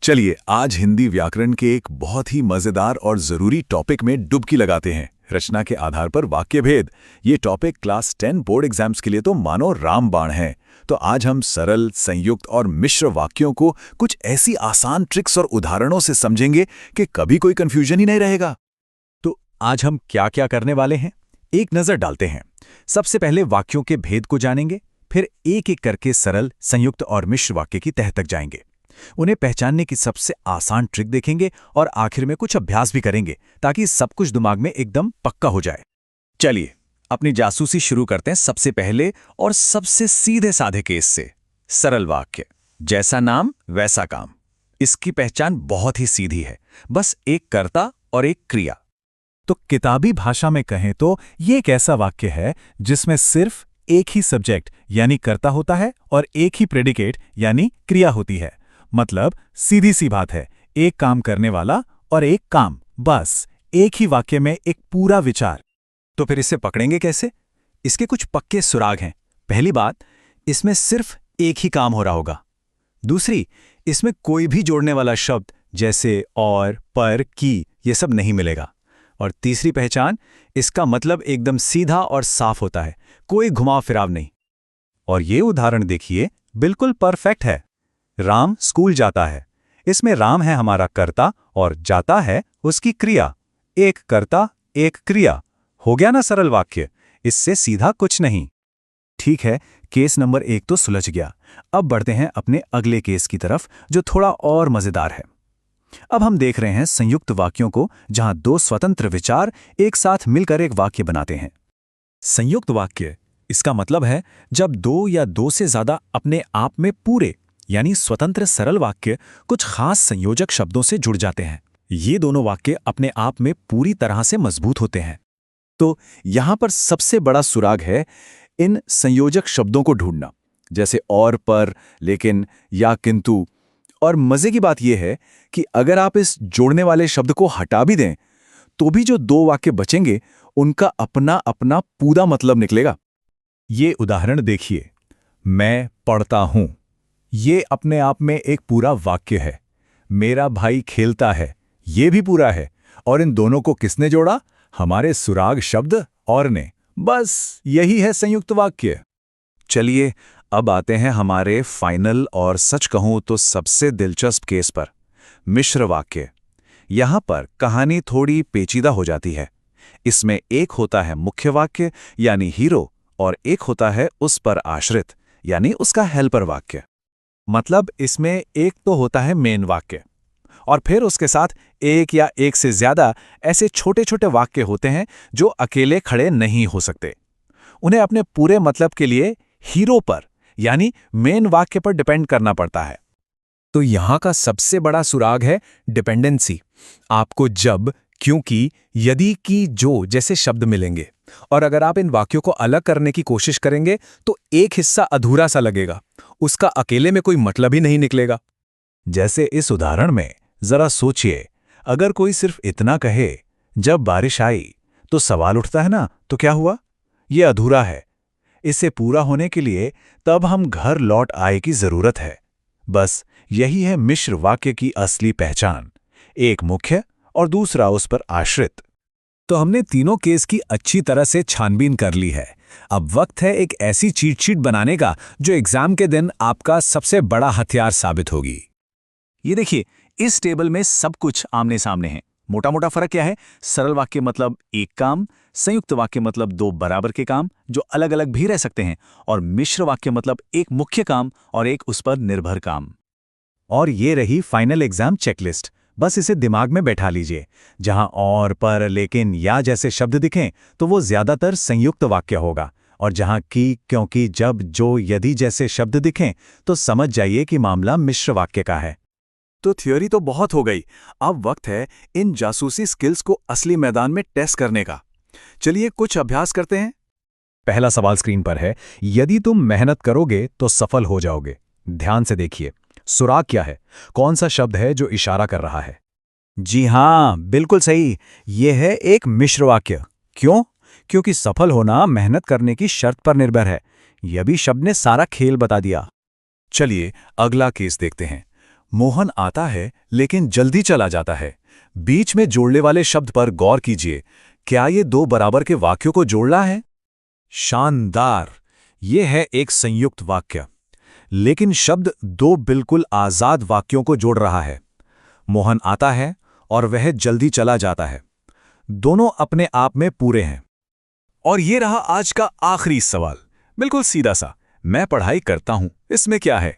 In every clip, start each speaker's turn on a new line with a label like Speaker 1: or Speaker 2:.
Speaker 1: चलिए आज हिंदी व्याकरण के एक बहुत ही मजेदार और जरूरी टॉपिक में डुबकी लगाते हैं। रचना के आधार पर वाक्य भेद। ये टॉपिक क्लास 10 बोर्ड एग्जाम्स के लिए तो मानो रामबाण है। तो आज हम सरल, संयुक्त और मिश्र वाक्यों को कुछ ऐसी आसान ट्रिक्स और उदाहरणों से समझेंगे कि कभी कोई कंफ्यूजन ही नहीं रहेगा। तो आज हम क्या क्या करने वाले हैं, एक नजर डालते हैं। सबसे पहले वाक्यों के भेद को जानेंगे, फिर एक एक करके सरल, संयुक्त और मिश्र वाक्य की तह तक जाएंगे। उन्हें पहचानने की सबसे आसान ट्रिक देखेंगे और आखिर में कुछ अभ्यास भी करेंगे ताकि सब कुछ दिमाग में एकदम पक्का हो जाए। चलिए अपनी जासूसी शुरू करते हैं सबसे पहले और सबसे सीधे साधे केस से। सरल वाक्य, जैसा नाम वैसा काम। इसकी पहचान बहुत ही सीधी है, बस एक कर्ता और एक क्रिया।
Speaker 2: तो किताबी भाषा में कहें तो ये एक ऐसा वाक्य है जिसमें सिर्फ एक ही सब्जेक्ट यानी कर्ता होता है और एक ही प्रेडिकेट यानी क्रिया होती है। मतलब सीधी सी बात है, एक काम करने वाला और एक काम, बस एक ही वाक्य में एक पूरा विचार।
Speaker 1: तो फिर इसे पकड़ेंगे कैसे? इसके कुछ पक्के सुराग हैं। पहली बात, इसमें सिर्फ एक ही काम हो रहा होगा। दूसरी, इसमें कोई भी जोड़ने वाला शब्द जैसे और, पर, की ये सब नहीं मिलेगा। और तीसरी पहचान, इसका मतलब एकदम सीधा और साफ होता है, कोई घुमाव फिराव नहीं। और ये उदाहरण देखिए, बिल्कुल परफेक्ट है। राम स्कूल जाता है। इसमें राम है हमारा कर्ता और जाता है उसकी क्रिया। एक कर्ता एक क्रिया। हो गया ना सरल वाक्य? इससे सीधा कुछ नहीं। ठीक है, केस नंबर 1 तो सुलझ गया। अब बढ़ते हैं अपने अगले केस की तरफ जो थोड़ा और मजेदार है। अब हम देख रहे हैं संयुक्त वाक्यों को जहां दो स्वतंत्र विचार एक साथ मिलकर एक वाक्य बनाते हैं। संयुक्त वाक्य, इसका मतलब है जब दो या दो से ज्यादा अपने आप में पूरे यानी स्वतंत्र सरल वाक्य कुछ खास संयोजक शब्दों से जुड़ जाते हैं। ये दोनों वाक्य अपने आप में पूरी तरह से मजबूत होते हैं। तो यहां पर सबसे बड़ा सुराग है इन संयोजक शब्दों को ढूंढना, जैसे और, पर, लेकिन, या, किंतु। और मजे की बात यह है कि अगर आप इस जोड़ने वाले शब्द को हटा भी दें तो भी जो दो वाक्य बचेंगे उनका अपना अपना पूरा मतलब निकलेगा।
Speaker 2: ये उदाहरण देखिए, मैं पढ़ता हूं। ये अपने आप में एक पूरा वाक्य है। मेरा भाई खेलता है, ये भी पूरा है। और इन दोनों को किसने जोड़ा? हमारे सुराग शब्द और ने। बस यही है संयुक्त वाक्य।
Speaker 1: चलिए अब आते हैं हमारे फाइनल और सच कहूं तो सबसे दिलचस्प केस पर, मिश्र वाक्य। यहां पर कहानी थोड़ी पेचीदा हो जाती है। इसमें एक होता है मुख्य वाक्य यानी हीरो और एक होता है उस पर आश्रित यानी उसका हेल्पर वाक्य। मतलब इसमें एक तो होता है मेन वाक्य और फिर उसके साथ एक या एक से ज्यादा ऐसे छोटे छोटे वाक्य होते हैं जो अकेले खड़े नहीं हो सकते। उन्हें अपने पूरे मतलब के लिए हीरो पर यानी मेन वाक्य पर डिपेंड करना पड़ता है। तो यहां का सबसे बड़ा सुराग है डिपेंडेंसी। आपको जब, क्योंकि, यदि, की, जो जैसे शब्द मिलेंगे और अगर आप इन वाक्यों को अलग करने की कोशिश करेंगे तो एक हिस्सा अधूरा सा लगेगा, उसका अकेले में कोई मतलब ही नहीं निकलेगा। जैसे इस उदाहरण में जरा सोचिए, अगर कोई सिर्फ इतना कहे जब बारिश आई, तो सवाल उठता है ना, तो क्या हुआ? ये अधूरा है। इसे पूरा होने के लिए तब हम घर लौट आए की जरूरत है। बस यही है मिश्र वाक्य की असली पहचान, एक मुख्य और दूसरा उस पर आश्रित। तो हमने तीनों केस की अच्छी तरह से छानबीन कर ली है। अब वक्त है एक ऐसी चीट शीट बनाने का जो एग्जाम के दिन आपका सबसे बड़ा हथियार साबित होगी। ये देखिए, इस टेबल में सब कुछ आमने सामने है। मोटा मोटा फर्क क्या है? सरल वाक्य मतलब एक काम, संयुक्त वाक्य मतलब दो बराबर के काम जो अलग अलग भी रह सकते हैं, और मिश्र वाक्य मतलब एक मुख्य काम और एक उस पर निर्भर काम। और ये रही फाइनल एग्जाम चेकलिस्ट। बस इसे दिमाग में बैठा लीजिए। जहां और, पर, लेकिन, या जैसे शब्द दिखें तो वो ज्यादातर संयुक्त वाक्य होगा, और जहां की, क्योंकि, जब, जो, यदि जैसे शब्द दिखें तो समझ जाइए कि मामला मिश्र वाक्य का है। तो थ्योरी तो बहुत हो गई, अब वक्त है इन जासूसी स्किल्स को असली मैदान में टेस्ट करने का। चलिए कुछ अभ्यास करते हैं। पहला सवाल स्क्रीन पर है, यदि तुम मेहनत करोगे तो सफल हो जाओगे। ध्यान से देखिए, सुराग क्या है? कौन सा शब्द है जो इशारा कर रहा है? जी हां, बिल्कुल सही, यह है एक मिश्र वाक्य। क्यों? क्योंकि सफल होना मेहनत करने की शर्त पर निर्भर है। यह भी शब्द ने सारा खेल बता दिया। चलिए अगला केस देखते हैं।
Speaker 2: मोहन आता है लेकिन जल्दी चला जाता है। बीच में जोड़ने वाले शब्द पर गौर कीजिए। क्या ये दो बराबर के वाक्यों को जोड़ना है? शानदार! ये है एक संयुक्त वाक्य। लेकिन शब्द दो बिल्कुल आजाद वाक्यों को जोड़ रहा है। मोहन आता है और वह जल्दी चला जाता है। दोनों अपने आप में पूरे हैं। और ये रहा आज का आखिरी सवाल, बिल्कुल सीधा सा। मैं पढ़ाई करता हूं, इसमें क्या है?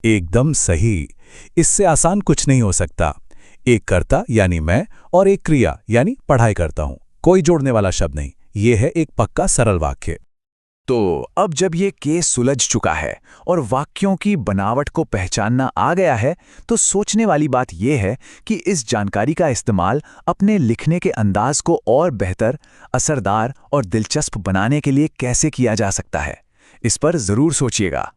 Speaker 2: एकदम सही। इससे आसान कुछ नहीं हो सकता। एक कर्ता यानी मैं और एक क्रिया यानी पढ़ाई करता हूं। कोई जोड़ने वाला शब्द नहीं। ये है एक पक्का सरल वाक्य।
Speaker 1: तो अब जब ये केस सुलझ चुका है और वाक्यों की बनावट को पहचानना आ गया है, तो सोचने वाली बात यह है कि इस जानकारी का इस्तेमाल अपने लिखने के अंदाज को और बेहतर, असरदार और दिलचस्प बनाने के लिए कैसे किया जा सकता है। इस पर जरूर सोचिएगा।